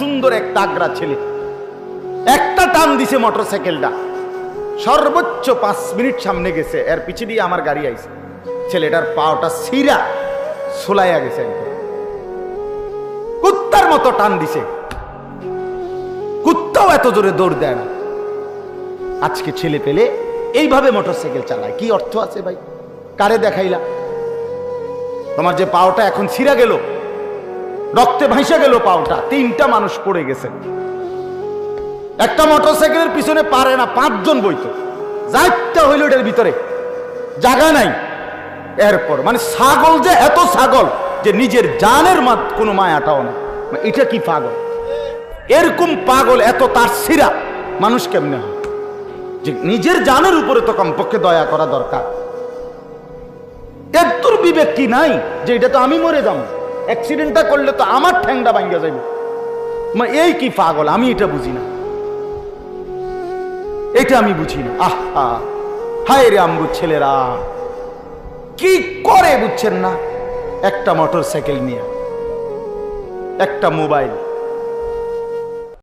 সুন্দর এক তাগড়া ছেলে, একটা টান দিছে মোটর সাইকেলটা, সর্বোচ্চ 5 মিনিট সামনে গেছে, এর পিছে দিয়ে আমার গাড়ি আইছে, ছেলেটার পাওটা ছিঁড়া সোলাইয়া গেছে, কুত্তার মতো টান দিছে, কুত্তাও এত জোরে দৌড় দেয় না। আজকে ছেলে পেলে এইভাবে মোটরসাইকেল চালায়, কি অর্থ আছে ভাই? কারে দেখাইলা? তোমার যে পাওটা এখন ছিঁড়া গেল, রক্তে ভাইসা গেল পাওটা, 3টা মানুষ পড়ে গেছে, একটা মোটরসাইকেলের পিছনে পারে না 5 জন বইতো, যাইটা হইল এটার ভিতরে জায়গা নাই। এরপর মানে ছাগল যে এত ছাগল যে নিজের জানের কোনো মায়াটাও না, এটা কি পাগল? এরকম পাগল এত তার ছিঁড়া মানুষ কেমনে হয়? যে নিজের জানের উপরে তো কমপক্ষে দয়া করা দরকার। এর তোর বিবেক কি নাই যে এটা তো আমি মরে যাবো, অ্যাক্সিডেন্টটা করলে তো আমার ঠ্যাংটা ভাঙ্গা যাইব? এই কি পাগল? আমি এটা বুঝি না, এটা আমি বুঝি না। আহা, হায় রে আমগো ছেলেরা কি করে বুঝছেন না? একটা মোটর সাইকেল নিয়ে, একটা মোবাইল,